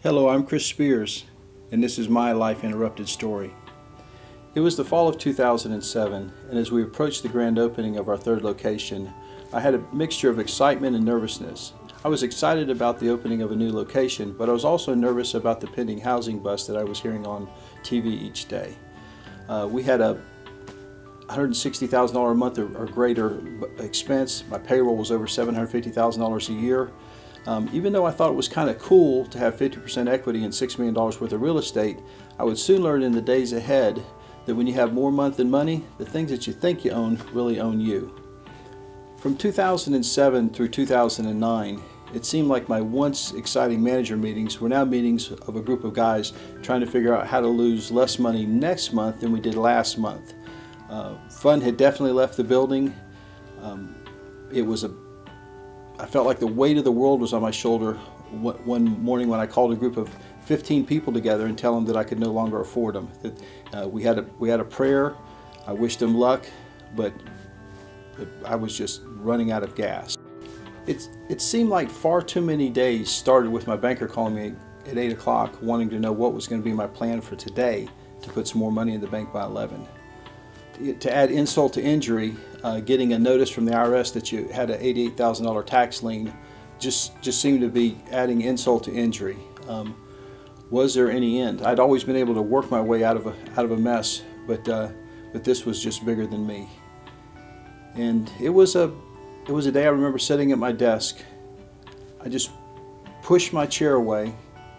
Hello, I'm Chris Spears, and this is my Life Interrupted story. It was the fall of 2007, and as we approached the grand opening of our third location, I had a mixture of excitement and nervousness. I was excited about the opening of a new location, but I was also nervous about the pending housing bust that I was hearing on TV each day. We had a $160,000 a month or greater expense. My payroll was over $750,000 a year. Even though I thought it was kind of cool to have 50% equity in $6 million worth of real estate, I would soon learn in the days ahead that when you have more month than money, the things that you think you own really own you. From 2007 through 2009, it seemed like my once exciting manager meetings were now meetings of a group of guys trying to figure out how to lose less money next month than we did last month. Fun had definitely left the building. I felt like the weight of the world was on my shoulder one morning when I called a group of 15 people together and tell them that I could no longer afford them. That we had a prayer. I wished them luck, but I was just running out of gas. It seemed like far too many days started with my banker calling me at 8 o'clock wanting to know what was going to be my plan for today to put some more money in the bank by 11. To add insult to injury, getting a notice from the IRS that you had an $88,000 tax lien just seemed to be adding insult to injury. Was there any end? I'd always been able to work my way out of a mess, but this was just bigger than me. And it was a day I remember sitting at my desk. I just pushed my chair away,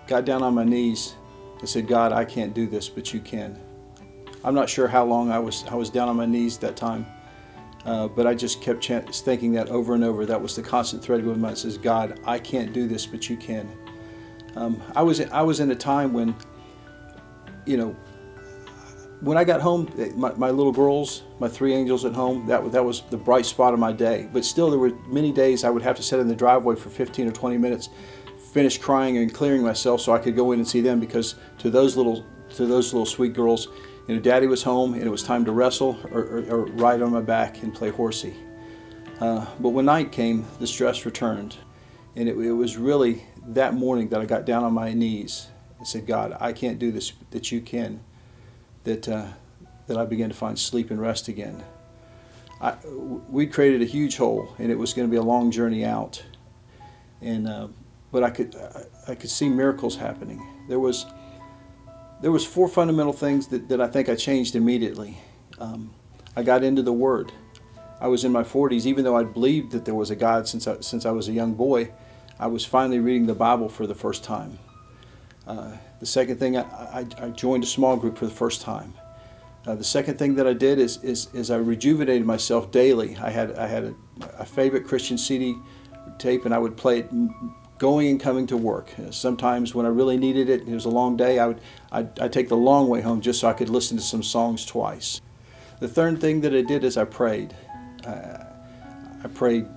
got down on my knees, and said, "God, I can't do this, but you can." I'm not sure how long I was down on my knees that time, but I just kept thinking that over and over. That was the constant thread with my mind. It says, "God, I can't do this, but you can." I was in a time when, when I got home, my little girls, my three angels at home, that was the bright spot of my day. But still, there were many days I would have to sit in the driveway for 15 or 20 minutes, finish crying and clearing myself so I could go in and see them, because to those little sweet girls, Daddy was home and it was time to wrestle or ride on my back and play horsey. But when night came, the stress returned. And it was really that morning that I got down on my knees and said, "God, I can't do this, that you can." That I began to find sleep and rest again. We created a huge hole, and it was going to be a long journey out. But I could see miracles happening. There was four fundamental things that I think I changed immediately. I got into the Word. I was in my 40s, even though I believed that there was a God since I was a young boy. I was finally reading the Bible for the first time. The second thing, I joined a small group for the first time. The second thing that I did is I rejuvenated myself daily. I had a favorite Christian CD tape, and I would play it going and coming to work. Sometimes when I really needed it, and it was a long day, I'd take the long way home just so I could listen to some songs twice. The third thing that I did is I prayed. I prayed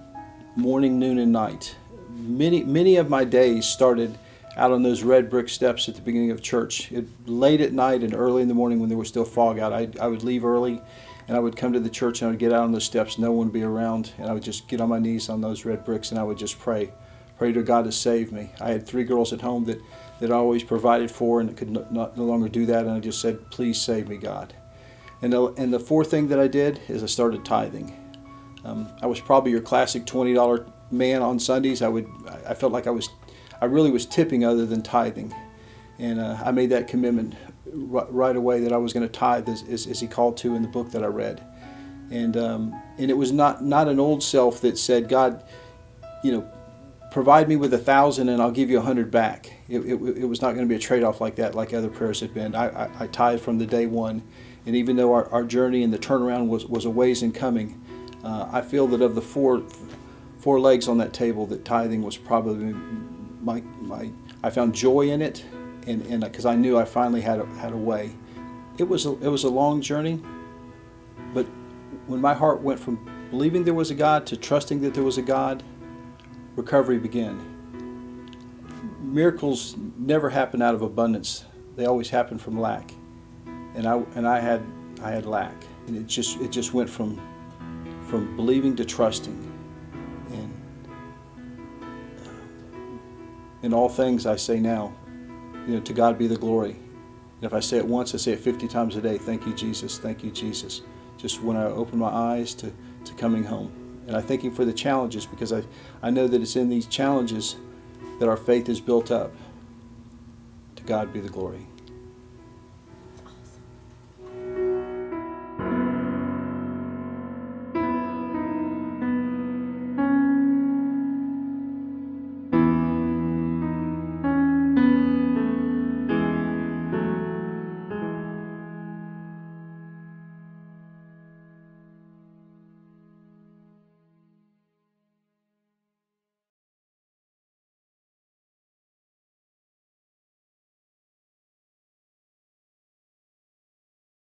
morning, noon, and night. Many of my days started out on those red brick steps at the beginning of church. Late at night and early in the morning when there was still fog out, I would leave early and I would come to the church and I would get out on those steps, no one would be around, and I would just get on my knees on those red bricks and I would just pray to God to save me. I had three girls at home that I always provided for, and could no longer do that, and I just said, "Please save me, God." And the fourth thing that I did is I started tithing. I was probably your classic $20 man on Sundays. I felt like I really was tipping other than tithing, and I made that commitment right away that I was going to tithe as He called to in the book that I read, and it was not an old self that said, "God, provide me with 1,000 and I'll give you 100 back." It was not going to be a trade-off like that, like other prayers had been. I tithed from the day one, and even though our journey and the turnaround was a ways in coming, I feel that of the four legs on that table, that tithing was probably I found joy in it, and because I knew I finally had a way. It was a long journey, but when my heart went from believing there was a God to trusting that there was a God, recovery began. Miracles never happen out of abundance; they always happen from lack, and I had lack, and it just went from believing to trusting, and in all things I say now, To God be the glory. And if I say it once, I say it 50 times a day. Thank you, Jesus. Thank you, Jesus. Just when I open my eyes to coming home. And I thank Him for the challenges, because I know that it's in these challenges that our faith is built up. To God be the glory.